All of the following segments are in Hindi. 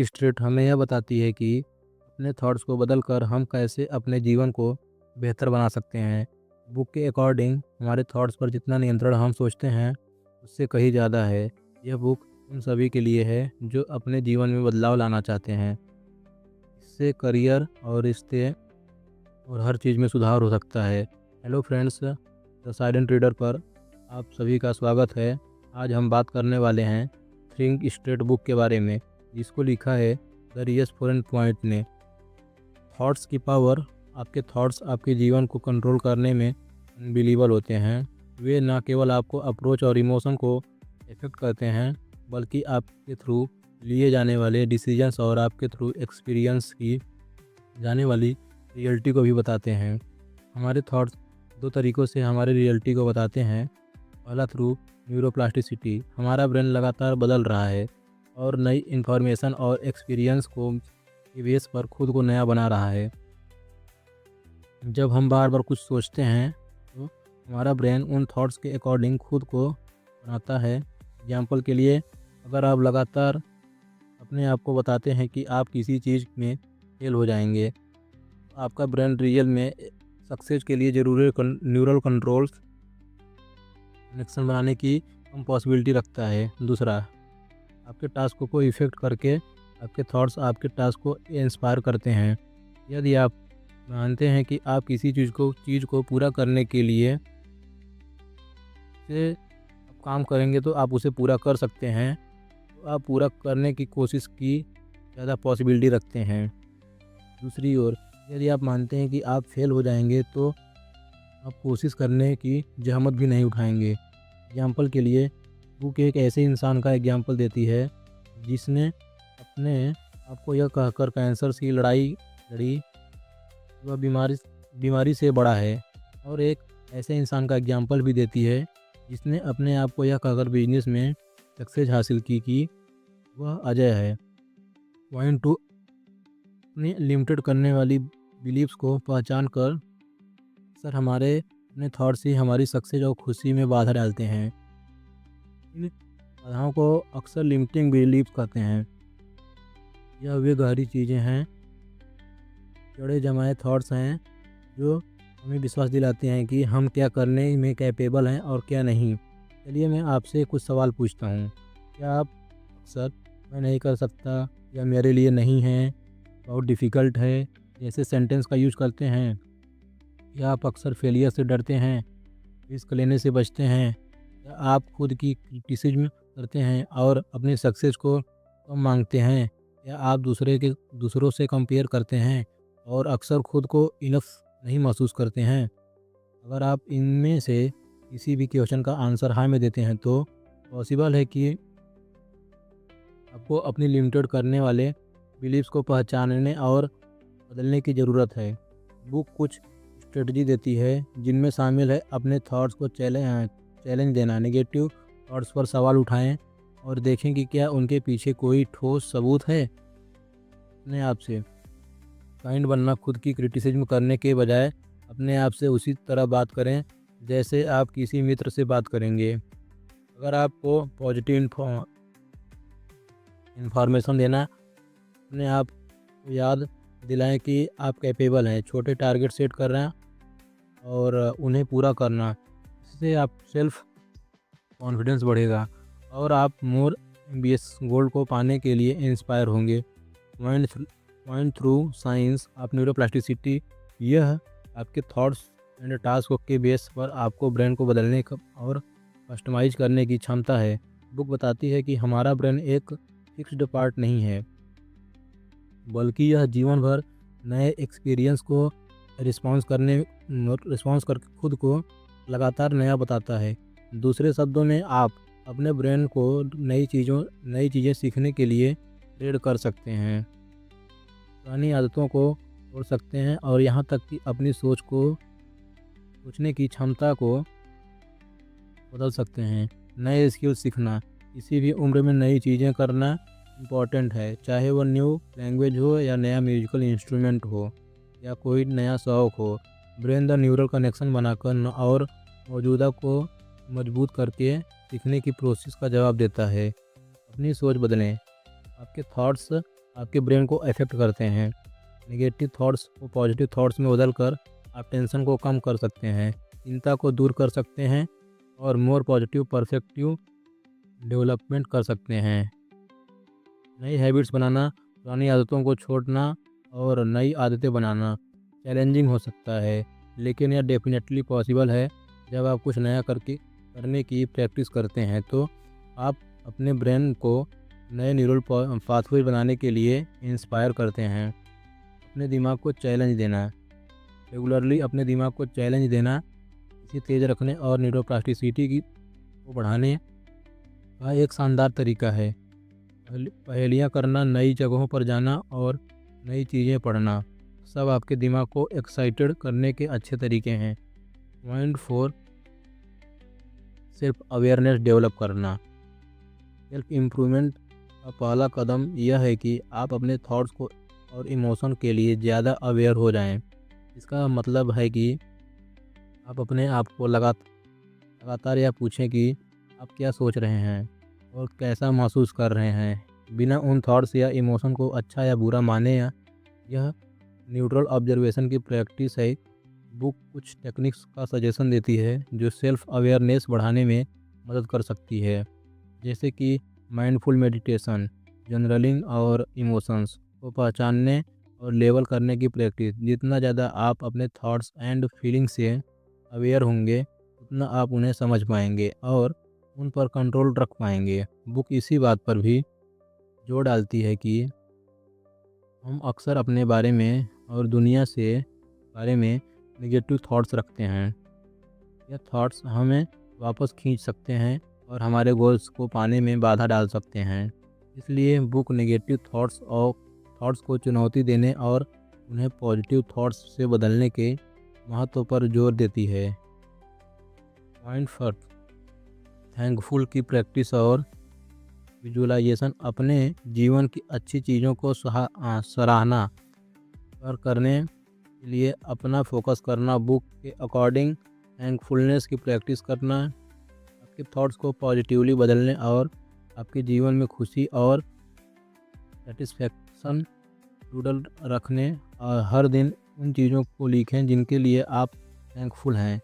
स्ट्रेट हमें यह बताती है कि अपने थॉट्स को बदलकर हम कैसे अपने जीवन को बेहतर बना सकते हैं। बुक के अकॉर्डिंग हमारे थॉट्स पर जितना नियंत्रण हम सोचते हैं उससे कहीं ज़्यादा है। यह बुक उन सभी के लिए है जो अपने जीवन में बदलाव लाना चाहते हैं। इससे करियर और रिश्ते और हर चीज़ में सुधार हो सकता है। Hello friends, the silent reader पर आप सभी का स्वागत है। आज हम बात करने वाले हैं थिंक स्ट्रेट बुक के बारे में, जिसको लिखा है द रियस फॉरेन पॉइंट ने। थॉट्स की पावर। आपके थॉट्स आपके जीवन को कंट्रोल करने में अनबिलीवेबल होते हैं। वे न केवल आपको अप्रोच और इमोशन को इफेक्ट करते हैं, बल्कि आपके थ्रू लिए जाने वाले डिसीजंस और आपके थ्रू एक्सपीरियंस की जाने वाली रियलिटी को भी बताते हैं। हमारे थॉट्स दो तरीक़ों से हमारे रियलिटी को बताते हैं। पहला थ्रू न्यूरोप्लास्टिसिटी। हमारा ब्रेन लगातार बदल रहा है और नई इन्फॉर्मेशन और एक्सपीरियंस को के बेस पर खुद को नया बना रहा है। जब हम बार बार कुछ सोचते हैं तो हमारा ब्रेन उन थॉट्स के अकॉर्डिंग खुद को बनाता है। एग्जाम्पल के लिए, अगर आप लगातार अपने आप को बताते हैं कि आप किसी चीज़ में फेल हो जाएंगे, तो आपका ब्रेन रियल में सक्सेस के लिए ज़रूरी न्यूरल कंट्रोल्स कनेक्शन बनाने की कम पॉसिबिलिटी रखता है। दूसरा, आपके टास्क को इफ़ेक्ट करके आपके थॉट्स आपके टास्क को इंस्पायर करते हैं। यदि आप मानते हैं कि आप किसी चीज़ को पूरा करने के लिए से आप काम करेंगे तो आप उसे पूरा कर सकते हैं, तो आप पूरा करने की कोशिश की ज़्यादा पॉसिबिलिटी रखते हैं। दूसरी ओर, यदि आप मानते हैं कि आप फेल हो जाएंगे तो आप कोशिश करने की जहमत भी नहीं उठाएंगे। एग्जाम्पल के लिए, बुक एक ऐसे इंसान का एग्जाम्पल देती है जिसने अपने आपको यह कहकर कैंसर की लड़ाई लड़ी, वह बीमारी से बड़ा है, और एक ऐसे इंसान का एग्जाम्पल भी देती है जिसने अपने आप को यह कहकर बिजनेस में सक्सेस हासिल की कि वह अजय है। पॉइंट टू, अपनी लिमिटेड करने वाली बिलीव्स को पहचान कर सर हमारे अपने थॉट्स ही हमारी सक्सेस और खुशी में बाधा डालते हैं। इन बाधाओं को अक्सर लिमिटिंग बिलीव्स कहते हैं। यह वे गहरी चीज़ें हैं, जड़े जमाए थॉट्स हैं जो हमें विश्वास दिलाते हैं कि हम क्या करने में कैपेबल हैं और क्या नहीं। चलिए मैं आपसे कुछ सवाल पूछता हूँ। क्या आप अक्सर मैं नहीं कर सकता या मेरे लिए नहीं है, बहुत डिफ़िकल्ट है जैसे सेंटेंस का यूज करते हैं? या आप अक्सर फेलियर से डरते हैं, रिस्क लेने से बचते हैं, या आप खुद की क्रिटिसिज्म करते हैं और अपनी सक्सेस को कम मांगते हैं, या आप दूसरों से कंपेयर करते हैं और अक्सर खुद को इनफ नहीं महसूस करते हैं? अगर आप इनमें से किसी भी क्वेश्चन का आंसर हाँ में देते हैं तो पॉसिबल है कि आपको अपनी लिमिटेड करने वाले बिलीव्स को पहचानने और बदलने की ज़रूरत है। बुक कुछ स्ट्रेटजी देती है जिनमें शामिल है अपने थॉट्स को चैलेंज देना, नेगेटिव थॉट्स पर सवाल उठाएं और देखें कि क्या उनके पीछे कोई ठोस सबूत है। अपने आप से काइंड बनना। खुद की क्रिटिसिज्म करने के बजाय अपने आप से उसी तरह बात करें जैसे आप किसी मित्र से बात करेंगे। अगर आपको पॉजिटिव इन्फॉर्मेशन देना, अपने आप को याद दिलाएं कि आप कैपेबल हैं। छोटे टारगेट सेट कर रहे हैं और उन्हें पूरा करना, इससे आप सेल्फ कॉन्फिडेंस बढ़ेगा और आप मोर एम्बिशियस गोल को पाने के लिए इंस्पायर होंगे। Point through science of neuroplasticity. यह आपके थॉट्स एंड टास्क के बेस पर आपको ब्रेन को बदलने और कस्टमाइज करने की क्षमता है। बुक बताती है कि हमारा ब्रेन एक फिक्स्ड पार्ट नहीं है, बल्कि यह जीवन भर नए एक्सपीरियंस को रिस्पॉन्स करके खुद को लगातार नया बताता है। दूसरे शब्दों में, आप अपने ब्रेन को नई चीज़ें सीखने के लिए ट्रेड कर सकते हैं, पुरानी आदतों को छोड़ सकते हैं और यहाँ तक कि अपनी सोचने की क्षमता को बदल सकते हैं। नए स्किल सीखना। किसी भी उम्र में नई चीज़ें करना इम्पॉर्टेंट है, चाहे वो न्यू लैंग्वेज हो या नया म्यूजिकल इंस्ट्रूमेंट हो या कोई नया शौक हो। ब्रेन द न्यूरल कनेक्शन बनाकर और मौजूदा को मजबूत करके सीखने की प्रोसेस का जवाब देता है। अपनी सोच बदलें। आपके थॉट्स आपके ब्रेन को अफेक्ट करते हैं। नेगेटिव थॉट्स को पॉजिटिव थॉट्स में बदल कर आप टेंशन को कम कर सकते हैं, चिंता को दूर कर सकते हैं और मोर पॉजिटिव परस्पेक्टिव डेवलपमेंट कर सकते हैं। नई हैबिट्स बनाना, पुरानी आदतों को छोड़ना और नई आदतें बनाना चैलेंजिंग हो सकता है, लेकिन यह डेफिनेटली पॉसिबल है। जब आप कुछ नया करने की प्रैक्टिस करते हैं तो आप अपने ब्रेन को नए न्यूरल पाथवे बनाने के लिए इंस्पायर करते हैं। अपने दिमाग को चैलेंज देना, रेगुलरली अपने दिमाग को चैलेंज देना इसे तेज़ रखने और न्यूरोप्लास्टिसिटी को बढ़ाने का एक शानदार तरीका है। पहेलियाँ करना, नई जगहों पर जाना और नई चीज़ें पढ़ना सब आपके दिमाग को एक्साइटेड करने के अच्छे तरीके हैं। पॉइंट 4, सेल्फ अवेयरनेस डेवलप करना। सेल्फ इम्प्रूवमेंट का पहला कदम यह है कि आप अपने थॉट्स को और इमोशन के लिए ज़्यादा अवेयर हो जाएं। इसका मतलब है कि आप अपने आप को लगातार यह पूछें कि आप क्या सोच रहे हैं और कैसा महसूस कर रहे हैं, बिना उन थॉट्स या इमोशन को अच्छा या बुरा माने। यह न्यूट्रल ऑब्जर्वेशन की प्रैक्टिस है। बुक कुछ टेक्निक्स का सजेशन देती है जो सेल्फ अवेयरनेस बढ़ाने में मदद कर सकती है, जैसे कि माइंडफुल मेडिटेशन, जर्नलिंग और इमोशंस को पहचानने और लेबल करने की प्रैक्टिस। जितना ज़्यादा आप अपने थॉट्स एंड फीलिंग्स से अवेयर होंगे, उतना आप उन्हें समझ पाएंगे और उन पर कंट्रोल रख पाएंगे। बुक इसी बात पर भी जोर डालती है कि हम अक्सर अपने बारे में और दुनिया से बारे में नेगेटिव थॉट्स रखते हैं। यह थॉट्स हमें वापस खींच सकते हैं और हमारे गोल्स को पाने में बाधा डाल सकते हैं। इसलिए बुक नेगेटिव थॉट्स को चुनौती देने और उन्हें पॉजिटिव थॉट्स से बदलने के महत्व पर जोर देती है। पॉइंट 4, थैंकफुल की प्रैक्टिस और विजुअलाइजेशन। अपने जीवन की अच्छी चीज़ों को सराहना करने के लिए अपना फोकस करना। बुक के अकॉर्डिंग थैंकफुलनेस की प्रैक्टिस करना आपके थॉट्स को पॉजिटिवली बदलने और आपके जीवन में खुशी और सेटिस्फैक्शन डूडल रखने। और हर दिन उन चीज़ों को लिखें जिनके लिए आप थैंकफुल हैं,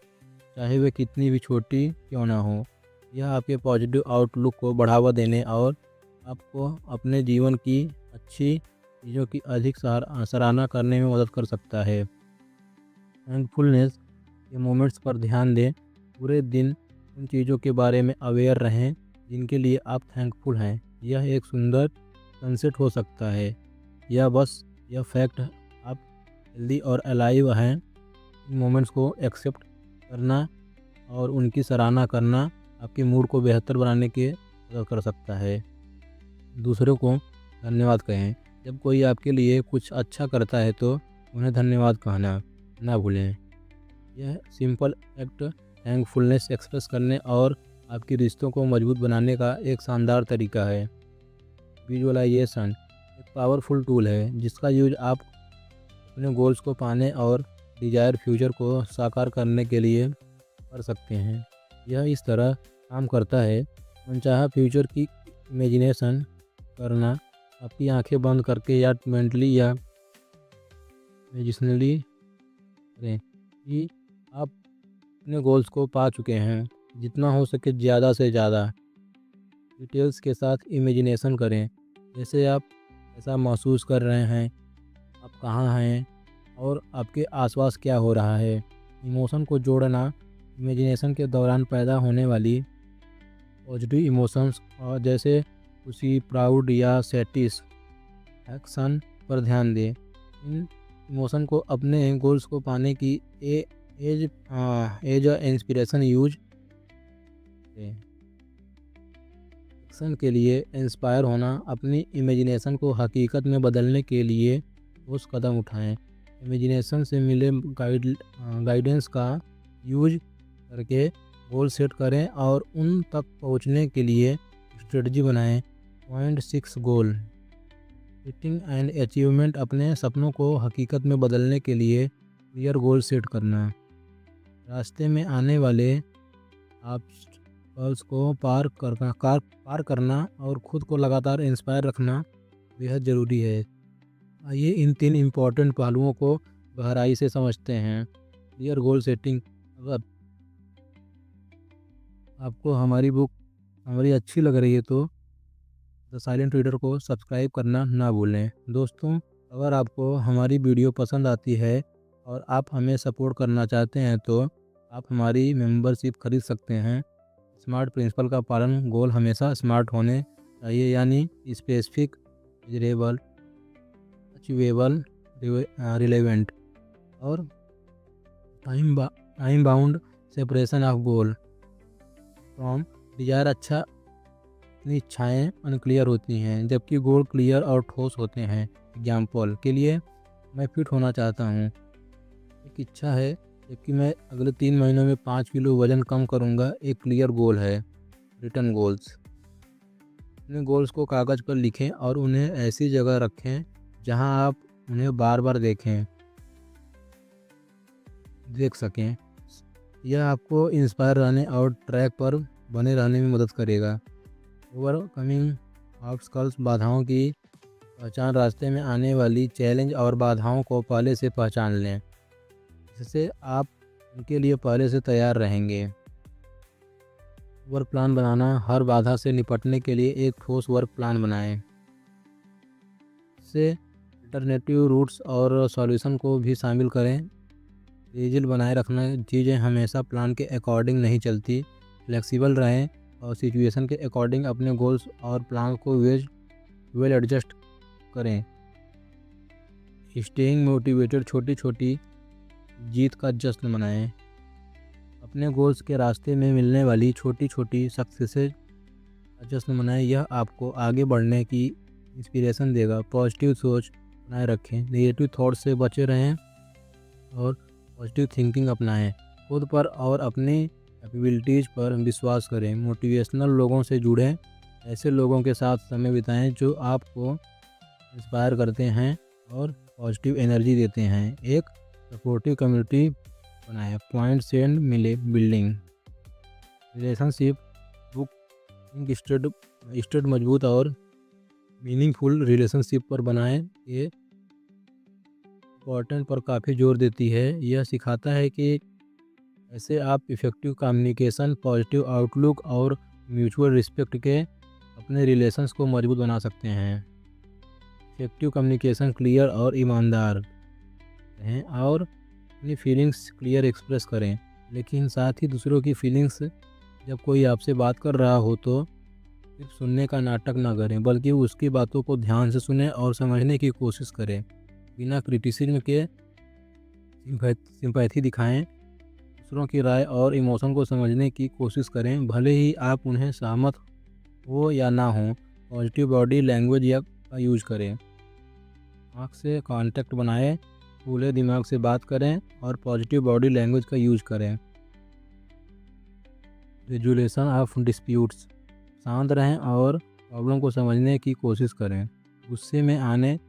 चाहे वे कितनी भी छोटी क्यों ना हो। यह आपके पॉजिटिव आउटलुक को बढ़ावा देने और आपको अपने जीवन की अच्छी चीज़ों की अधिक सराहना करने में मदद कर सकता है। थैंकफुलनेस के मोमेंट्स पर ध्यान दें। पूरे दिन उन चीज़ों के बारे में अवेयर रहें जिनके लिए आप थैंकफुल हैं। यह एक सुंदर सनसेट हो सकता है या बस यह फैक्ट आप हेल्दी और अलाइव हैं। इन मोमेंट्स को एक्सेप्ट करना और उनकी सराहना करना आपके मूड को बेहतर बनाने के मदद कर सकता है। दूसरों को धन्यवाद कहें। जब कोई आपके लिए कुछ अच्छा करता है तो उन्हें धन्यवाद कहना ना भूलें। यह सिंपल एक्ट थैंकफुलनेस एक्सप्रेस करने और आपके रिश्तों को मजबूत बनाने का एक शानदार तरीका है। विजुअलाइजेशन एक पावरफुल टूल है जिसका यूज आप अपने गोल्स को पाने और डिजायर फ्यूचर को साकार करने के लिए कर सकते हैं। यह इस तरह काम करता है, मनचाहा फ्यूचर की इमेजिनेशन करना। आपकी आंखें बंद करके या मेंटली या इमेजिनली करें कि आप अपने गोल्स को पा चुके हैं। जितना हो सके ज़्यादा से ज़्यादा डिटेल्स के साथ इमेजिनेशन करें, जैसे आप ऐसा महसूस कर रहे हैं, आप कहाँ हैं और आपके आसपास क्या हो रहा है। इमोशन को जोड़ना, इमेजिनेशन के दौरान पैदा होने वाली पॉजिटिव इमोशंस और जैसे खुशी, प्राउड या सैटिस्फैक्शन पर ध्यान दें। इन इमोशन को अपने गोल्स को पाने की एज इंस्पिरेशन यूज करें। एक्शन के लिए इंस्पायर होना, अपनी इमेजिनेशन को हकीकत में बदलने के लिए ठोस कदम उठाएं। इमेजिनेशन से मिले गाइडेंस का यूज करके गोल सेट करें और उन तक पहुंचने के लिए स्ट्रेटजी बनाएं। Point 6, goal setting and achievement. अपने सपनों को हकीकत में बदलने के लिए क्लियर गोल सेट करना। रास्ते में आने वाले ऑब्स्टकल्स को पार करना और खुद को लगातार इंस्पायर रखना बेहद ज़रूरी है। आइए इन 3 इम्पोर्टेंट पहलुओं को गहराई से समझते हैं। Clear goal setting. अगर आपको हमारी अच्छी लग रही है तो द साइलेंट रीडर को सब्सक्राइब करना ना भूलें। दोस्तों, अगर आपको हमारी वीडियो पसंद आती है और आप हमें सपोर्ट करना चाहते हैं तो आप हमारी मेंबरशिप खरीद सकते हैं। स्मार्ट प्रिंसिपल का पालन। गोल हमेशा स्मार्ट होने चाहिए, यानी स्पेसिफिक, मेजरेबल, अचीवेबल, रिलेवेंट और time bound. Separation of goal from Dzire. अपनी इच्छाएं अनक्लियर होती हैं जबकि गोल क्लियर और ठोस होते हैं। एग्जाम्पल के लिए, मैं फिट होना चाहता हूँ, एक इच्छा है, जबकि मैं अगले 3 महीनों में 5 किलो वजन कम करूँगा, एक क्लियर गोल है। Return goals. अपने गोल्स को कागज़ पर लिखें और उन्हें ऐसी जगह रखें जहां आप उन्हें बार बार देख सकें। यह आपको इंस्पायर रहने और ट्रैक पर बने रहने में मदद करेगा। ओवरकमिंग ऑब्स्टकल्स। बाधाओं की पहचान। रास्ते में आने वाली चैलेंज और बाधाओं को पहले से पहचान लें, जिससे आप उनके लिए पहले से तैयार रहेंगे। वर्क प्लान बनाना। हर बाधा से निपटने के लिए एक ठोस वर्क प्लान बनाएं। इससे अल्टरनेटिव रूट्स और सॉल्यूशन को भी शामिल करें। रिजिल बनाए रखना। चीज़ें हमेशा प्लान के अकॉर्डिंग नहीं चलती। फ्लेक्सिबल रहें और सिचुएशन के अकॉर्डिंग अपने गोल्स और प्लान को वेल एडजस्ट करें। Staying motivated. छोटी छोटी जीत का जश्न मनाएं। अपने गोल्स के रास्ते में मिलने वाली छोटी छोटी सक्सेसेस का जश्न मनाएं। यह आपको आगे बढ़ने की इंस्पिरेशन देगा। पॉजिटिव सोच बनाए रखें। नेगेटिव थॉट से बचे रहें और पॉजिटिव थिंकिंग अपनाएं। खुद पर और अपनी कैपेबिलिटीज़ पर विश्वास करें। मोटिवेशनल लोगों से जुड़ें। ऐसे लोगों के साथ समय बिताएं जो आपको इंस्पायर करते हैं और पॉजिटिव एनर्जी देते हैं। एक सपोर्टिव कम्युनिटी बनाएं। पॉइंट्स एंड मिले बिल्डिंग। रिलेशनशिप बुक स्टेट मजबूत और मीनिंगफुल रिलेशनशिप पर बनाएं। ये इम्पोर्टेंट पर काफ़ी जोर देती है। यह सिखाता है कि ऐसे आप इफ़ेक्टिव कम्युनिकेशन, पॉजिटिव आउटलुक और म्यूचुअल रिस्पेक्ट के अपने रिलेशंस को मजबूत बना सकते हैं। Effective communication. क्लियर और ईमानदार रहें और अपनी फीलिंग्स क्लियर एक्सप्रेस करें, लेकिन साथ ही दूसरों की फीलिंग्स। जब कोई आपसे बात कर रहा हो तो सिर्फ सुनने का नाटक ना करें, बल्कि उसकी बातों को ध्यान से सुनें और समझने की कोशिश करें। बिना क्रिटिसिज्म के सिंपैथी दिखाएं। दूसरों की राय और इमोशन को समझने की कोशिश करें, भले ही आप उन्हें सहमत हो या ना हो। पॉजिटिव बॉडी लैंग्वेज का यूज करें। आँख से कांटेक्ट बनाएं, खुले दिमाग से बात करें और पॉजिटिव बॉडी लैंग्वेज का यूज करें। Resolution of disputes. शांत रहें और प्रॉब्लम को समझने की कोशिश करें। गुस्से में आने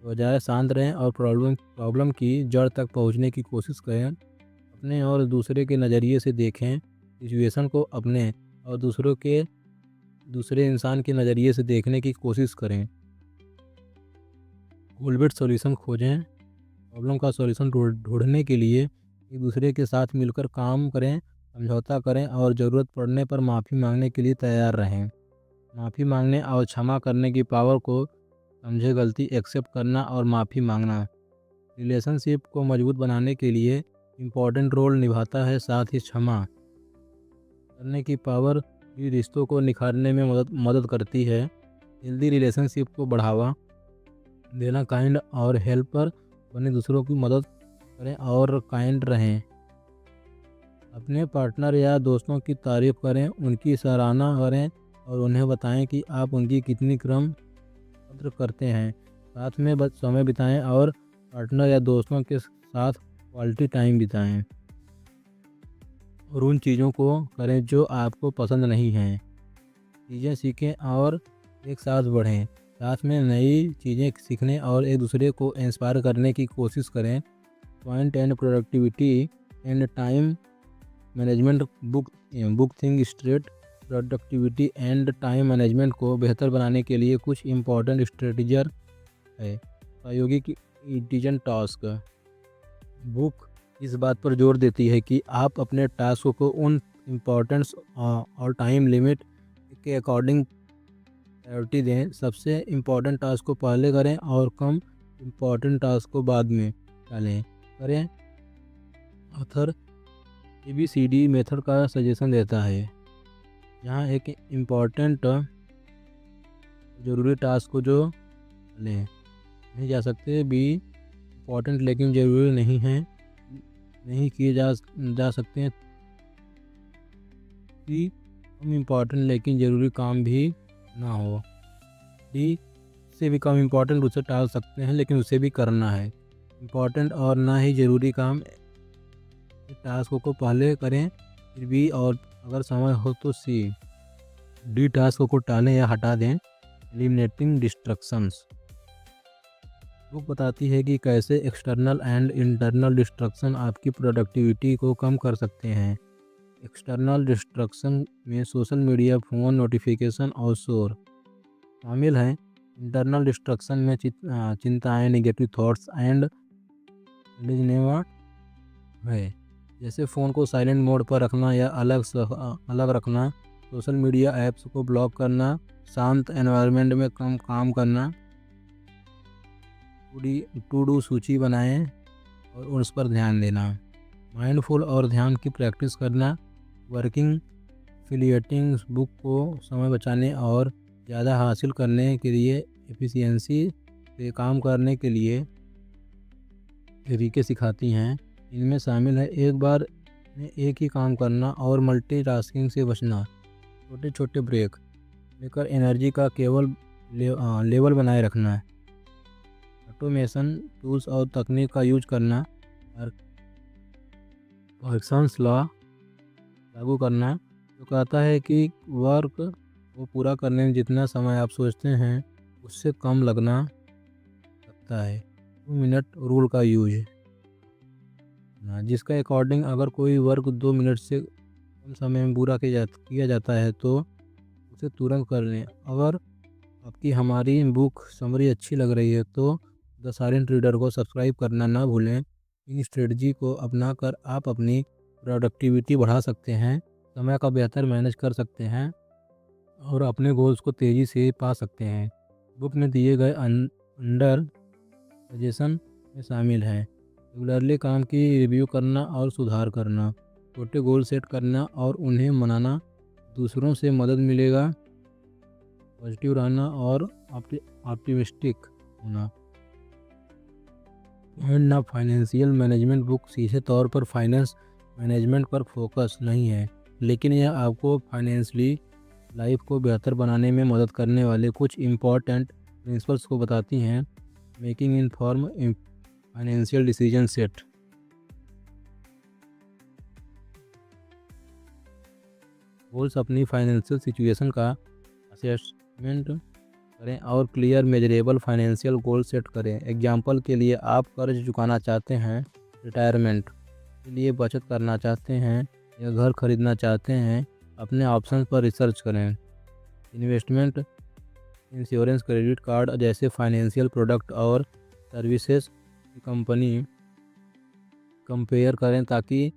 बजाय शांत रहें और प्रॉब्लम की जड़ तक पहुंचने की कोशिश करें। अपने और दूसरे के नज़रिए से देखें। सिचुएशन को अपने और दूसरे इंसान के नज़रिए से देखने की कोशिश करें। गोल-बेस्ड सॉल्यूशन खोजें। प्रॉब्लम का सॉल्यूशन ढूंढने के लिए एक दूसरे के साथ मिलकर काम करें, समझौता करें और ज़रूरत पड़ने पर माफ़ी मांगने के लिए तैयार रहें। माफ़ी मांगने और क्षमा करने की पावर को समझे। गलती एक्सेप्ट करना और माफ़ी मांगना रिलेशनशिप को मजबूत बनाने के लिए इम्पोर्टेंट रोल निभाता है। साथ ही क्षमा करने की पावर भी रिश्तों को निखारने में मदद करती है। हेल्दी रिलेशनशिप को बढ़ावा देना। काइंड और हेल्पर बने। दूसरों की मदद करें और काइंड रहें। अपने पार्टनर या दोस्तों की तारीफ करें, उनकी सराहना करें और उन्हें बताएं कि आप उनकी कितनी कद्र करते हैं। साथ में समय बिताएं और पार्टनर या दोस्तों के साथ क्वालिटी टाइम बिताएं और उन चीज़ों को करें जो आपको पसंद नहीं हैं। चीज़ें सीखें और एक साथ बढ़ें। साथ में नई चीज़ें सीखने और एक दूसरे को इंस्पायर करने की कोशिश करें। Point and productivity and time management book think straight productivity and time management को बेहतर बनाने के लिए कुछ इम्पोर्टेंट स्ट्रेटजर है। प्रायोगिक इंटेलिजेंट टास्क बुक इस बात पर जोर देती है कि आप अपने टास्क को उन इम्पोर्टेंस और टाइम लिमिट के अकॉर्डिंग प्रायोरिटी दें। सबसे इम्पोर्टेंट टास्क को पहले करें और कम इम्पोर्टेंट टास्क को बाद में डालें करें। ऑथर ABCD मेथड का सजेशन देता है, यहाँ एक इम्पोर्टेंट ज़रूरी टास्क को जो लें नहीं जा सकते, बी इम्पोर्टेंट लेकिन ज़रूरी नहीं है नहीं किए जा सकते हैं, सी कम इम्पोर्टेंट लेकिन ज़रूरी काम भी ना हो, डी से भी कम इम्पोर्टेंट उसे टाल सकते हैं लेकिन उसे भी करना है। इम्पोर्टेंट और ना ही ज़रूरी काम टास्क को पहले करें फिर भी, और अगर समय हो तो सी डी टास्क को टालें या हटा दें। एलिमिनेटिंग डिस्ट्रक्शंस बुक बताती है कि कैसे एक्सटर्नल एंड इंटरनल डिस्ट्रक्शन आपकी प्रोडक्टिविटी को कम कर सकते हैं। एक्सटर्नल डिस्ट्रक्शन में सोशल मीडिया, फ़ोन नोटिफिकेशन और शोर शामिल हैं। इंटरनल डिस्ट्रक्शन में चिंताएं, नेगेटिव थॉट्स एंड है, जैसे फ़ोन को साइलेंट मोड पर रखना या अलग रखना, सोशल मीडिया ऐप्स को ब्लॉक करना, शांत एनवायरनमेंट में कम काम करना, टू डू सूची बनाएं और उस पर ध्यान देना, माइंडफुल और ध्यान की प्रैक्टिस करना, वर्किंग एफिलिएटिंग बुक को समय बचाने और ज़्यादा हासिल करने के लिए एफिशिएंसी से काम करने के लिए तरीके सिखाती हैं। इनमें शामिल है एक बार में एक ही काम करना और मल्टीटास्किंग से बचना, छोटे छोटे ब्रेक लेकर एनर्जी का केवल लेवल बनाए रखना, ऑटोमेशन टूल्स और तकनीक का यूज करना, पार्किंसंस लॉ लागू करना जो कहता है कि वर्क को पूरा करने में जितना समय आप सोचते हैं उससे कम लगना लगता है। 2 मिनट रूल का यूज, जिसका अकॉर्डिंग अगर कोई वर्क 2 मिनट से कम समय में पूरा किया जाता है तो उसे तुरंत कर लें। अगर आपकी हमारी बुक समरी अच्छी लग रही है तो द साइलेंट रीडर को सब्सक्राइब करना ना भूलें। इन स्ट्रेटजी को अपनाकर आप अपनी प्रोडक्टिविटी बढ़ा सकते हैं, समय का बेहतर मैनेज कर सकते हैं और अपने गोल्स को तेज़ी से पा सकते हैं। बुक में दिए गए अंडर सजेशन में शामिल हैं रेगुलरली काम की रिव्यू करना और सुधार करना, छोटे गोल सेट करना और उन्हें मनाना, दूसरों से मदद मिलेगा, पॉजिटिव रहना और ऑप्टिमिस्टिक होना। एंड फाइनेंशियल मैनेजमेंट बुक सीधे तौर पर फाइनेंस मैनेजमेंट पर फोकस नहीं है, लेकिन यह आपको फाइनेंशियली लाइफ को बेहतर बनाने में मदद करने वाले कुछ इम्पॉर्टेंट प्रिंसिपल्स को बताती हैं। Making inform financial decision set, goals अपनी फाइनेंशियल सिचुएशन का असेसमेंट करें और clear measurable financial goal set करें। एग्जाम्पल के लिए आप कर्ज चुकाना चाहते हैं, रिटायरमेंट के लिए बचत करना चाहते हैं या घर खरीदना चाहते हैं, अपने ऑप्शंस पर रिसर्च करें। इन्वेस्टमेंट, इंश्योरेंस, क्रेडिट कार्ड जैसे फाइनेंशियल प्रोडक्ट और सर्विसेज की कंपनी कंपेयर करें ताकि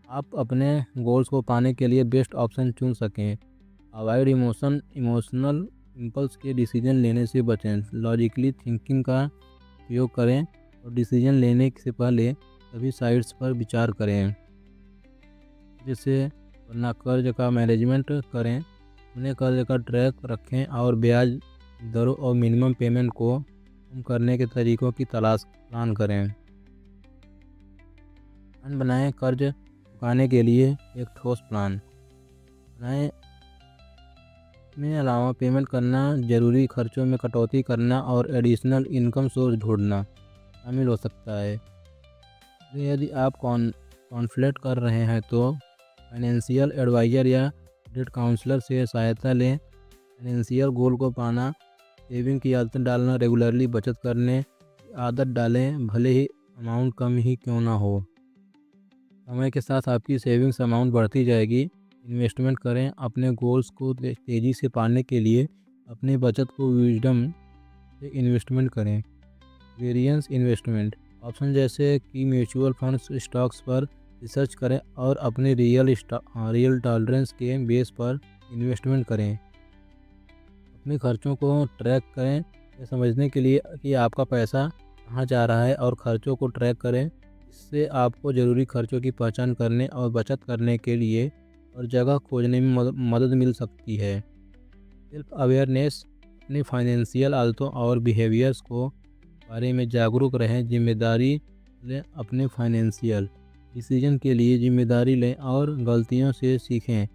आप अपने गोल्स को पाने के लिए बेस्ट ऑप्शन चुन सकें। अवॉइड इमोशनल इम्पल्स के डिसीजन लेने से बचें। लॉजिकली थिंकिंग का उपयोग करें और डिसीजन लेने से पहले सभी साइड्स पर विचार करें। जिससे वरना कर्ज का मैनेजमेंट करें, अपने कर्ज का ट्रैक रखें और ब्याज दरों और मिनिमम पेमेंट को कम करने के तरीकों की प्लान करें। प्लान बनाएं, कर्ज चुकाने के लिए एक ठोस प्लान बनाएं। में अलावा पेमेंट करना, ज़रूरी खर्चों में कटौती करना और एडिशनल इनकम सोर्स ढूंढना शामिल हो सकता है। यदि आप कॉन्फ्लिक्ट कर रहे हैं तो फाइनेंशियल एडवाइज़र या डेट काउंसलर से सहायता लें। फाइनेंशियल गोल को पाना, सेविंग की आदत डालना, रेगुलरली बचत करने की आदत डालें, भले ही अमाउंट कम ही क्यों ना हो। समय के साथ आपकी सेविंग्स अमाउंट बढ़ती जाएगी, इन्वेस्टमेंट करें। अपने गोल्स को तेज़ी से पाने के लिए अपने बचत को विजडम से इन्वेस्टमेंट करें। वेरिएंस इन्वेस्टमेंट ऑप्शन जैसे कि म्यूचुअल फंड्स, स्टॉक्स पर रिसर्च करें और अपने रियल टॉलरेंस के बेस पर इन्वेस्टमेंट करें। अपने खर्चों को ट्रैक करें, यह समझने के लिए कि आपका पैसा कहाँ जा रहा है, और खर्चों को ट्रैक करें। इससे आपको ज़रूरी खर्चों की पहचान करने और बचत करने के लिए और जगह खोजने में मदद मिल सकती है। सेल्फ अवेयरनेस अपनी फाइनेंशियल आदतों और बिहेवियर्स को बारे में जागरूक रहें। जिम्मेदारी लें, अपने फाइनेंशियल डिसीजन के लिए जिम्मेदारी लें और गलतियों से सीखें।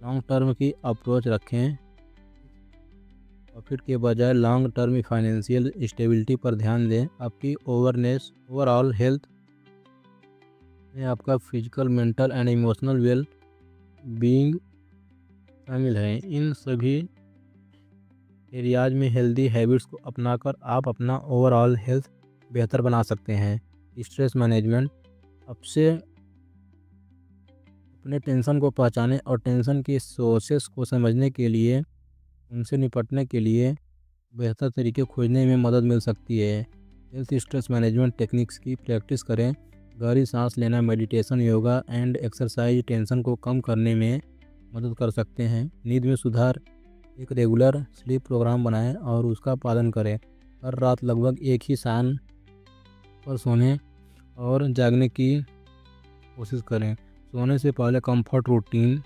लॉन्ग टर्म की अप्रोच रखें, प्रॉफिट के बजाय लॉन्ग टर्म फाइनेंशियल स्टेबिलिटी पर ध्यान दें। आपकी ओवरऑल हेल्थ में आपका physical, mental and emotional well being शामिल है। इन सभी एरियाज में हेल्दी हैबिट्स को अपनाकर आप अपना ओवरऑल हेल्थ बेहतर बना सकते हैं। स्ट्रेस मैनेजमेंट आपसे अपने टेंशन को पहचानें और टेंशन की सोर्सेस को समझने के लिए उनसे निपटने के लिए बेहतर तरीके खोजने में मदद मिल सकती है। हेल्थ स्ट्रेस मैनेजमेंट टेक्निक्स की प्रैक्टिस करें। गहरी सांस लेना, meditation, yoga and exercise tension को कम करने में मदद कर सकते हैं। नींद में सुधार, एक रेगुलर स्लीप प्रोग्राम बनाएं और उसका पालन करें। हर रात लगभग एक ही स्थान पर सोने और जागने की कोशिश करें। सोने से पहले कंफर्ट रूटीन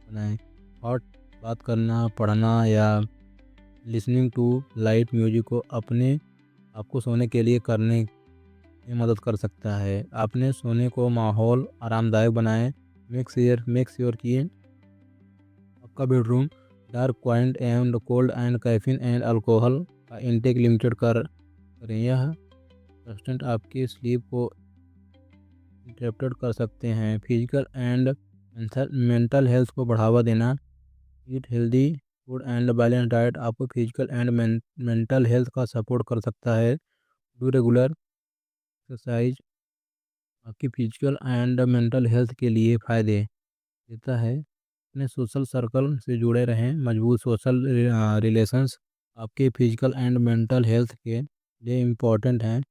बनाएं। हॉट बात करना, पढ़ना या लिसनिंग टू लाइट म्यूजिक को अपने आपको सोने के लिए करने में मदद कर सकता है। अपने सोने को माहौल आरामदायक बनाएं। मेक श्योर कि आपका bedroom dark, quiet and cold and caffeine and alcohol का इंटेक लिमिटेड करें। यह सब्सटेंस आपकी स्लीप को इंटरप्ट कर सकते हैं। फिजिकल एंड मेंटल हेल्थ को बढ़ावा देना। Eat healthy food and balance diet आपको फिजिकल एंड मेंटल हेल्थ का सपोर्ट कर सकता है। डू रेगुलर एक्सरसाइज आपकी फिजिकल एंड मेंटल हेल्थ के लिए फ़ायदे देता है। अपने सोशल सर्कल से जुड़े रहें। मजबूत सोशल रिलेशंस आपके फिजिकल एंड मेंटल हेल्थ के लिए इम्पोर्टेंट हैं।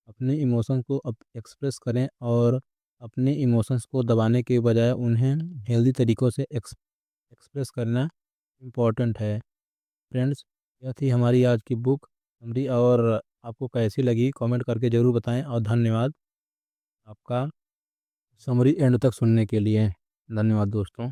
अपने इमोशंस को एक्सप्रेस करें और अपने इमोशंस को दबाने के बजाय उन्हें हेल्दी तरीक़ों से एक्सप्रेस करना इम्पोर्टेंट है। फ्रेंड्स, यह थी हमारी आज की बुक समरी, और आपको कैसी लगी कमेंट करके ज़रूर बताएं। और धन्यवाद आपका समरी एंड तक सुनने के लिए। धन्यवाद दोस्तों।